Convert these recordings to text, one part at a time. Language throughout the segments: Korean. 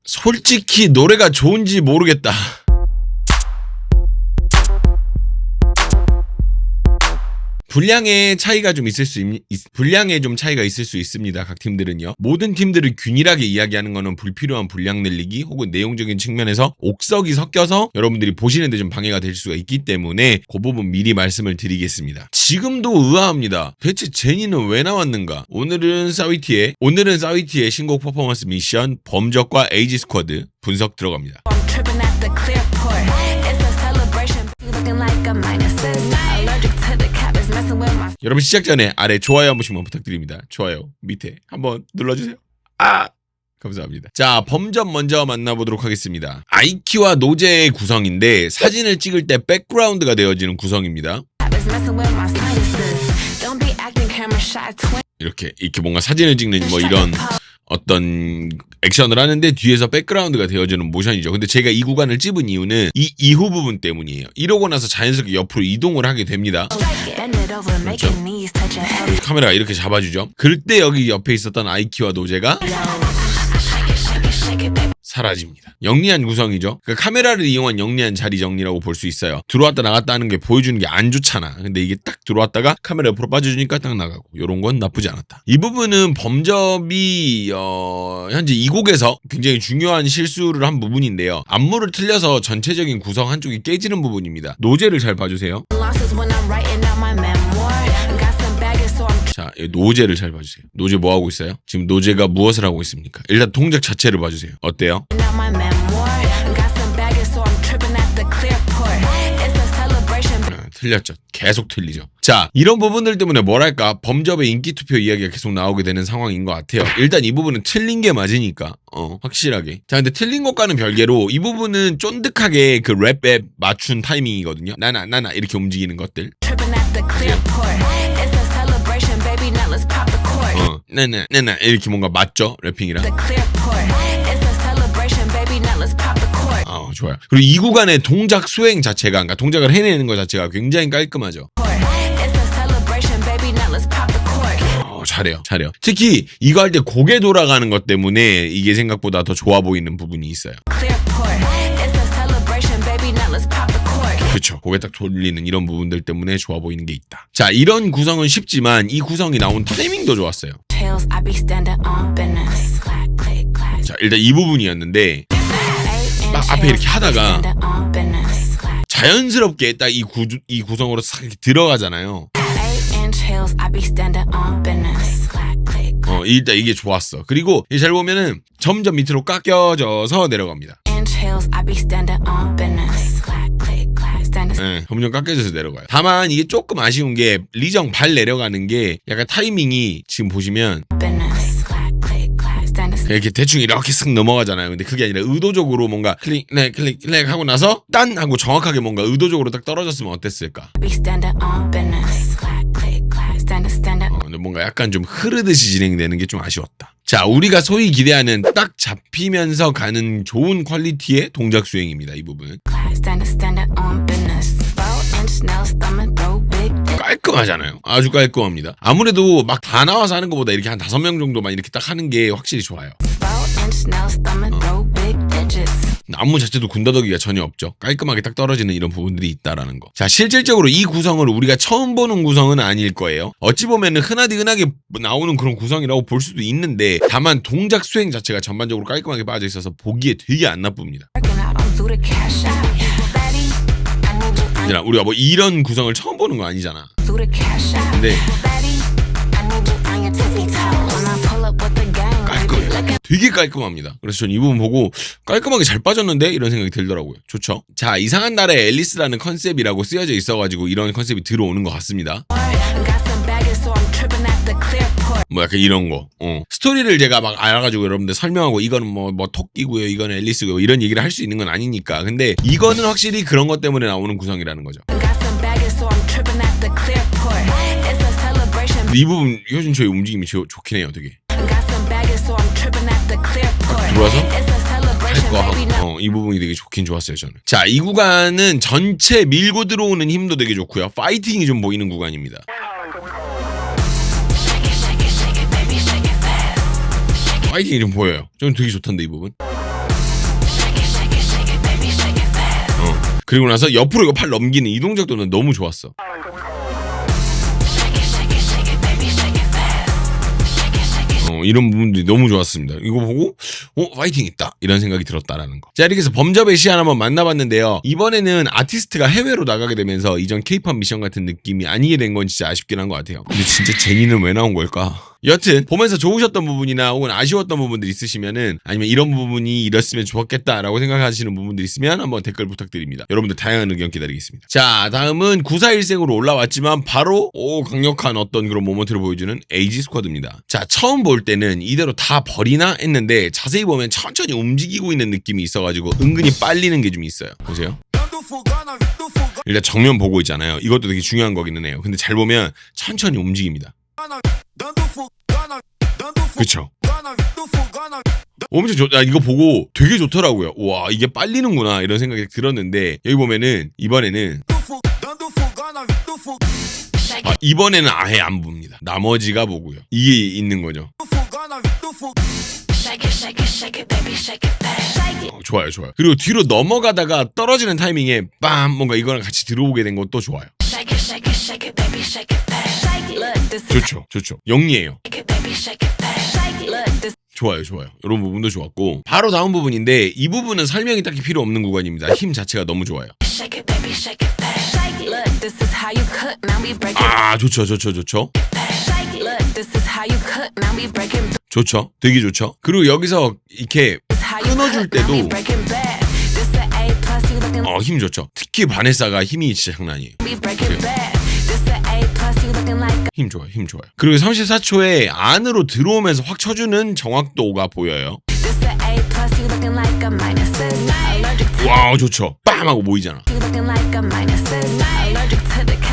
솔직히 노래가 좋은지 모르겠다. 분량의 차이가 좀 분량에 좀 차이가 있을 수 있습니다. 각 팀들은요. 모든 팀들을 균일하게 이야기하는 거는 불필요한 분량 늘리기 혹은 내용적인 측면에서 옥석이 섞여서 여러분들이 보시는데 좀 방해가 될 수가 있기 때문에 그 부분 미리 말씀을 드리겠습니다. 지금도 의아합니다. 대체 제니는 왜 나왔는가? 오늘은 사위티의 신곡 퍼포먼스 미션 범적과 에이지 스쿼드 분석 들어갑니다. 여러분 시작 전에 아래 좋아요 한 번씩만 부탁드립니다. 좋아요 밑에 한번 눌러주세요. 감사합니다. 자, 범접 먼저 만나보도록 하겠습니다. 아이키와 노제의 구성인데 사진을 찍을 때 백그라운드가 되어지는 구성입니다. 이렇게 뭔가 사진을 찍는 뭐 이런 어떤 액션을 하는데 뒤에서 백그라운드가 되어지는 모션이죠. 근데 제가 이 구간을 찝은 이유는 이 이후 부분 때문이에요. 이러고 나서 자연스럽게 옆으로 이동을 하게 됩니다. 그렇죠. 카메라가 이렇게 잡아주죠. 그때 여기 옆에 있었던 아이키와 노제가 사라집니다. 영리한 구성이죠. 그러니까 카메라를 이용한 영리한 자리 정리라고 볼 수 있어요. 들어왔다 나갔다 하는 게 보여주는 게 안 좋잖아. 근데 이게 딱 들어왔다가 카메라 옆으로 빠져주니까 딱 나가고 요런 건 나쁘지 않았다. 이 부분은 범접이 현재 이 곡에서 굉장히 중요한 실수를 한 부분인데요. 안무를 틀려서 전체적인 구성 한쪽이 깨지는 부분입니다. 노제를 잘 봐주세요. 자, 노제를 잘 봐주세요. 노제 뭐 하고 있어요? 지금 노제가 무엇을 하고 있습니까? 일단 동작 자체를 봐주세요. 어때요? 틀렸죠. 계속 틀리죠. 자, 이런 부분들 때문에 뭐랄까 범접의 인기투표 이야기가 계속 나오게 되는 상황인 것 같아요. 일단 이 부분은 틀린 게 맞으니까 확실하게. 자, 근데 틀린 것과는 별개로 이 부분은 쫀득하게 그 랩에 맞춘 타이밍이거든요. 나나 이렇게 움직이는 것들. 네네 이렇게 뭔가 맞죠? 래핑이랑. 좋아요. 그리고 이 구간의 동작 수행 자체가, 그러니까 동작을 해내는 것 자체가 굉장히 깔끔하죠. 잘해요. 특히 이거 할 때 고개 돌아가는 것 때문에 이게 생각보다 더 좋아 보이는 부분이 있어요. 그렇죠. 고개 딱 돌리는 이런 부분들 때문에 좋아 보이는 게 있다. 자, 이런 구성은 쉽지만 이 구성이 나온 타이밍도 좋았어요. 자, 일단 이 부분이었는데 막 앞에 이렇게 하다가 자연스럽게 딱 이 구성으로 싹 이렇게 들어가잖아요. 일단 이게 좋았어. 그리고 잘 보면은 점점 밑으로 깎여져서 내려갑니다. 점점 깎여져서 내려가요. 다만 이게 조금 아쉬운 게 리정 발 내려가는 게 약간 타이밍이 지금 보시면 이렇게 대충 이렇게 쓱 넘어가잖아요. 근데 그게 아니라 의도적으로 뭔가 클릭 하고 나서 딴 하고 정확하게 뭔가 의도적으로 딱 떨어졌으면 어땠을까? 근데 뭔가 약간 좀 흐르듯이 진행되는 게 좀 아쉬웠다. 자, 우리가 소위 기대하는 딱 잡히면서 가는 좋은 퀄리티의 동작 수행입니다. 이 부분. 깔끔하잖아요. 아주 깔끔합니다. 아무래도 막 다 나와서 하는 것보다 이렇게 한 5명 정도만 이렇게 딱 하는 게 확실히 좋아요. 안무 자체도 군더더기가 전혀 없죠. 깔끔하게 딱 떨어지는 이런 부분들이 있다라는 거. 자, 실질적으로 이 구성을 우리가 처음 보는 구성은 아닐 거예요. 어찌 보면은 흔하게 나오는 그런 구성이라고 볼 수도 있는데 다만 동작 수행 자체가 전반적으로 깔끔하게 빠져 있어서 보기에 되게 안 나쁩니다. 우리가 뭐 이런 구성을 처음 보는 거 아니잖아. 근데 깔끔해요. 되게 깔끔합니다. 그래서 전 이 부분 보고 깔끔하게 잘 빠졌는데 이런 생각이 들더라고요. 좋죠. 자, 이상한 날의 앨리스라는 컨셉이라고 쓰여져 있어가지고 이런 컨셉이 들어오는 것 같습니다. 뭐 약간 이런 거. 스토리를 제가 막 알아가지고 여러분들 설명하고 이거는 뭐 토끼고요, 이거는 앨리스고요 이런 얘기를 할 수 있는 건 아니니까. 근데 이거는 확실히 그런 것 때문에 나오는 구성이라는 거죠. 이 부분 효준초의 움직임이 좋긴 해요. 되게 들어와서 할 거 하고 이 부분이 되게 좋긴 좋았어요. 저는. 자, 이 구간은 전체 밀고 들어오는 힘도 되게 좋고요. 파이팅이 좀 보이는 구간입니다. 파이팅이 좀 보여요. 저는 되게 좋던데 이 부분. 그리고 나서 옆으로 이거 팔 넘기는 이 동작도 난 너무 좋았어. 이런 부분들이 너무 좋았습니다. 이거 보고 파이팅 있다 이런 생각이 들었다라는 거. 자, 이렇게 해서 범접의 시안 한번 만나봤는데요. 이번에는 아티스트가 해외로 나가게 되면서 이전 K-팝 미션 같은 느낌이 아니게 된 건 진짜 아쉽긴 한 것 같아요. 근데 진짜 제니는 왜 나온 걸까? 여튼 보면서 좋으셨던 부분이나 혹은 아쉬웠던 부분들 있으시면은, 아니면 이런 부분이 이랬으면 좋았겠다라고 생각하시는 부분들 있으면 한번 댓글 부탁드립니다. 여러분들 다양한 의견 기다리겠습니다. 자, 다음은 94일생으로 올라왔지만 바로 강력한 어떤 그런 모먼트를 보여주는 에이지 스쿼드입니다. 자, 처음 볼 때는 이대로 다 버리나 했는데 자세히 보면 천천히 움직이고 있는 느낌이 있어가지고 은근히 빨리는 게 좀 있어요. 보세요. 일단 정면 보고 있잖아요. 이것도 되게 중요한 거기는 해요. 근데 잘 보면 천천히 움직입니다. 그쵸? 엄청 이거 보고 되게 좋더라고요. 와, 이게 빨리는구나 이런 생각이 들었는데, 여기 보면은 이번에는 이번에는 아예 안 봅니다. 나머지가 보고요. 이게 있는 거죠. 좋아요, 좋아요. 그리고 뒤로 넘어가다가 떨어지는 타이밍에 빰 뭔가 이거랑 같이 들어오게 된 것도 좋아요. 좋죠, 좋죠. 영리해요. 좋아요, 좋아요. 이런 부분도 좋았고, 바로 다음 부분인데 이 부분은 설명이 딱히 필요 없는 구간입니다. 힘 자체가 너무 좋아요. 아, 좋죠, 좋죠, 좋죠. 좋죠, 되게 좋죠. 그리고 여기서 이렇게 끊어줄 때도 힘 좋죠. 특히 바네사가 힘이 진짜 장난 아니에요. 힘 좋아요, 힘 좋아요. 그리고 34초에 안으로 들어오면서 확 쳐주는 정확도가 보여요. 와우, 좋죠. 빰 하고 모이잖아.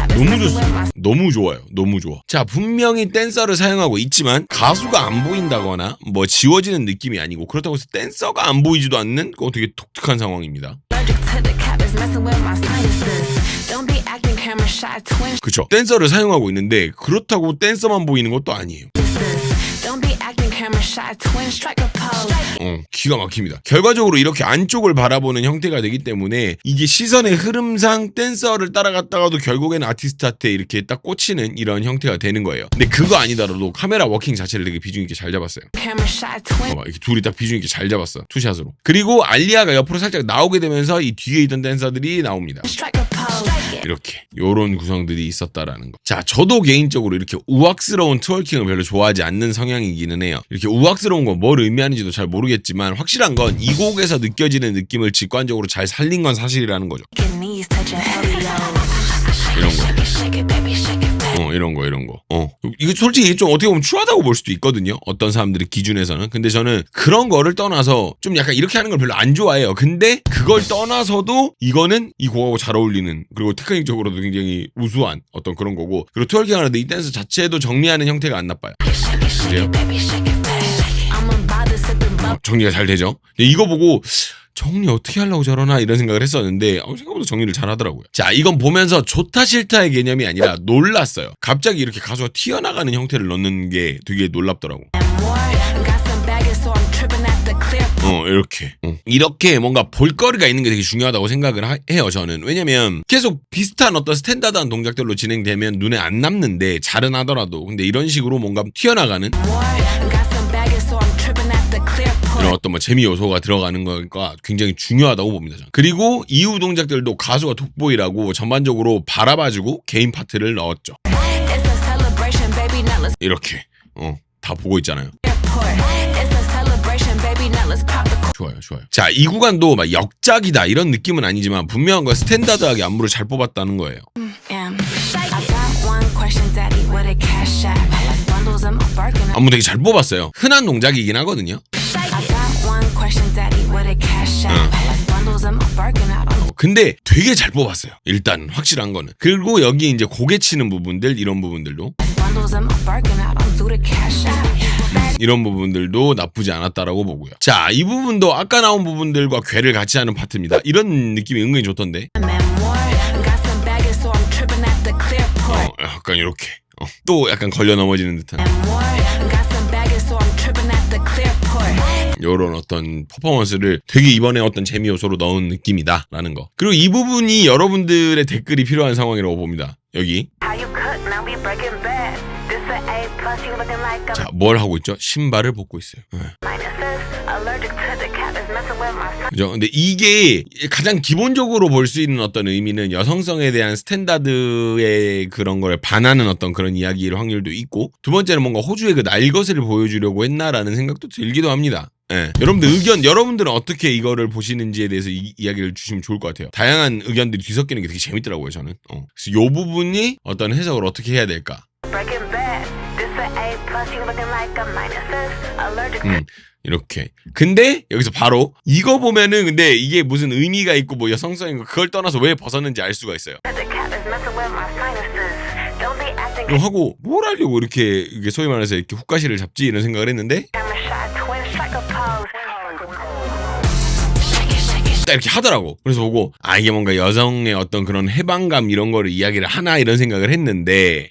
너무 좋습니다. 너무 좋아요. 너무 좋아. 자, 분명히 댄서를 사용하고 있지만 가수가 안 보인다거나 뭐 지워지는 느낌이 아니고, 그렇다고 해서 댄서가 안 보이지도 않는 그거 되게 독특한 상황입니다. 그쵸? 댄서를 사용하고 있는데 그렇다고 댄서만 보이는 것도 아니에요. 기가 막힙니다. 결과적으로 이렇게 안쪽을 바라보는 형태가 되기 때문에 이게 시선의 흐름상 댄서를 따라갔다가도 결국에는 아티스트한테 이렇게 딱 꽂히는 이런 형태가 되는 거예요. 근데 그거 아니더라도 카메라 워킹 자체를 되게 비중 있게 잘 잡았어요. 이렇게 둘이 딱 비중 있게 잘 잡았어, 투샷으로. 그리고 알리아가 옆으로 살짝 나오게 되면서 이 뒤에 있던 댄서들이 나옵니다. 이렇게 요런 구성들이 있었다라는 거. 자, 저도 개인적으로 이렇게 우악스러운 트월킹을 별로 좋아하지 않는 성향이기는 해요. 이렇게 우악스러운 건 뭘 의미하는지도 잘 모르겠지만 확실한 건 이 곡에서 느껴지는 느낌을 직관적으로 잘 살린 건 사실이라는 거죠. 이런 거. 이거 솔직히 좀 어떻게 보면 추하다고 볼 수도 있거든요. 어떤 사람들의 기준에서는. 근데 저는 그런 거를 떠나서 좀 약간 이렇게 하는 걸 별로 안 좋아해요. 근데 그걸 떠나서도 이거는 이 곡하고 잘 어울리는, 그리고 테크닉적으로도 굉장히 우수한 어떤 그런 거고, 그리고 트월킹 하는데 이 댄스 자체도 정리하는 형태가 안 나빠요. 그래요? 정리가 잘 되죠. 이거 보고 정리 어떻게 하려고 저러나 이런 생각을 했었는데 생각보다 정리를 잘 하더라고요. 자, 이건 보면서 좋다 싫다의 개념이 아니라 놀랐어요. 갑자기 이렇게 가수가 튀어나가는 형태를 넣는 게 되게 놀랍더라고. 이렇게 뭔가 볼거리가 있는 게 되게 중요하다고 생각을 해요, 저는. 왜냐면 계속 비슷한 어떤 스탠다드한 동작들로 진행되면 눈에 안 남는데, 잘은 하더라도. 근데 이런 식으로 뭔가 튀어나가는 이런 어떤 뭐 재미 요소가 들어가는 거가 굉장히 중요하다고 봅니다, 저는. 그리고 이후 동작들도 가수가 돋보이라고 전반적으로 바라봐주고 개인 파트를 넣었죠. 이렇게 다 보고 있잖아요. 좋아요, 좋아요. 자, 이 구간도 막 역작이다 이런 느낌은 아니지만 분명한 건 스탠다드하게 안무를 잘 뽑았다는 거예요. 안무 되게 잘 뽑았어요. 흔한 동작이긴 하거든요. 근데 되게 잘 뽑았어요. 일단 확실한 거는. 그리고 여기 이제 고개 치는 부분들, 이런 부분들도 이런 부분들도 나쁘지 않았다라고 보고요. 자, 이 부분도 아까 나온 부분들과 괴를 같이 하는 파트입니다. 이런 느낌이 은근히 좋던데. 약간 이렇게 또 약간 걸려 넘어지는 듯한. 요런 어떤 퍼포먼스를 되게 이번에 어떤 재미 요소로 넣은 느낌이다라는 거. 그리고 이 부분이 여러분들의 댓글이 필요한 상황이라고 봅니다. 여기. 자, 뭘 하고 있죠? 신발을 벗고 있어요. 그죠? 근데 이게 가장 기본적으로 볼 수 있는 어떤 의미는 여성성에 대한 스탠다드의 그런 걸 반하는 어떤 그런 이야기일 확률도 있고, 두 번째는 뭔가 호주의 그 날것을 보여주려고 했나라는 생각도 들기도 합니다. 예. 여러분들 의견, 여러분들은 어떻게 이거를 보시는지에 대해서 이야기를 주시면 좋을 것 같아요. 다양한 의견들이 뒤섞이는 게 되게 재밌더라고요, 저는. 그래서 요 부분이 어떤 해석을 어떻게 해야 될까? 이렇게. 근데 여기서 바로 이거 보면은 근데 이게 무슨 의미가 있고 뭐 여성성인 거 그걸 떠나서 왜 벗었는지 알 수가 있어요. 이거 하고 뭘 하려고 이렇게 소위 말해서 이렇게 훅가시를 잡지 이런 생각을 했는데 딱 이렇게 하더라고. 그래서 보고 아 이게 뭔가 여성의 어떤 그런 해방감 이런 거를 이야기를 하나 이런 생각을 했는데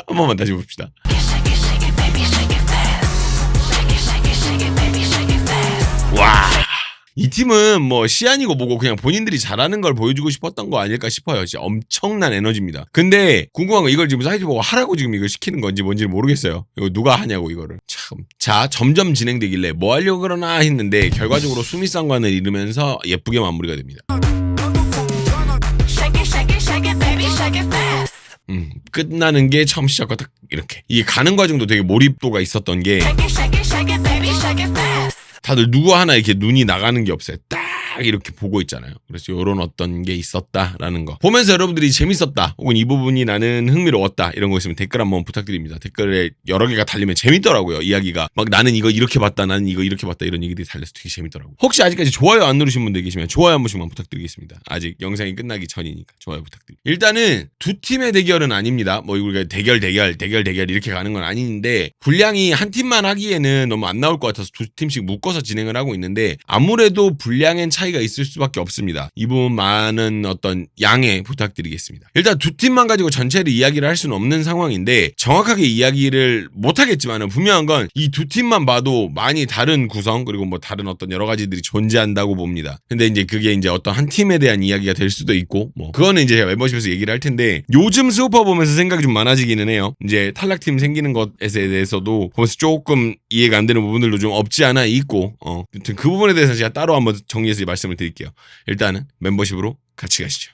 한 번만 다시 봅시다. 와, 이 팀은 뭐 시안이고 뭐고 그냥 본인들이 잘하는 걸 보여주고 싶었던 거 아닐까 싶어요. 진짜 엄청난 에너지입니다. 근데 궁금한 건 이걸 지금 사이트 보고 하라고 지금 이걸 시키는 건지 뭔지를 모르겠어요. 이거 누가 하냐고 이거를. 참. 자, 점점 진행되길래 뭐 하려고 그러나 했는데 결과적으로 수미상관을 이루면서 예쁘게 마무리가 됩니다. 끝나는 게 처음 시작과 딱 이렇게 이게 가는 과정도 되게 몰입도가 있었던 게 다들 누구 하나 이렇게 눈이 나가는 게 없어요. 딱 이렇게 보고 있잖아요. 그래서 이런 어떤 게 있었다라는 거 보면서 여러분들이 재밌었다 혹은 이 부분이 나는 흥미로웠다 이런 거 있으면 댓글 한번 부탁드립니다. 댓글에 여러 개가 달리면 재밌더라고요. 이야기가 막 나는 이거 이렇게 봤다 나는 이거 이렇게 봤다 이런 얘기들이 달려서 되게 재밌더라고요. 혹시 아직까지 좋아요 안 누르신 분들 계시면 좋아요 한 번씩만 부탁드리겠습니다. 아직 영상이 끝나기 전이니까 좋아요 부탁드립니다. 일단은 두 팀의 대결은 아닙니다. 뭐 우리가 대결 이렇게 가는 건 아닌데 분량이 한 팀만 하기에는 너무 안 나올 것 같아서 두 팀씩 묶어서 진행을 하고 있는데 아무래도 분량엔 차이가 있을 수밖에 없습니다. 이 부분 많은 어떤 양해 부탁드리겠습니다. 일단 두 팀만 가지고 전체를 이야기를 할 수는 없는 상황인데 정확하게 이야기를 못하겠지만 분명한 건 이 두 팀만 봐도 많이 다른 구성 그리고 뭐 다른 어떤 여러 가지들이 존재한다고 봅니다. 근데 이제 그게 이제 어떤 한 팀에 대한 이야기가 될 수도 있고 뭐 그거는 이제 제가 멤버십에서 얘기를 할 텐데 요즘 스우퍼 보면서 생각이 좀 많아지기는 해요. 이제 탈락팀 생기는 것에 대해서도 보면서 조금 이해가 안 되는 부분들도 좀 없지 않아 있고 아무튼 그 부분에 대해서 제가 따로 한번 정리해서 말씀을 드릴게요. 일단은 멤버십으로 같이 가시죠.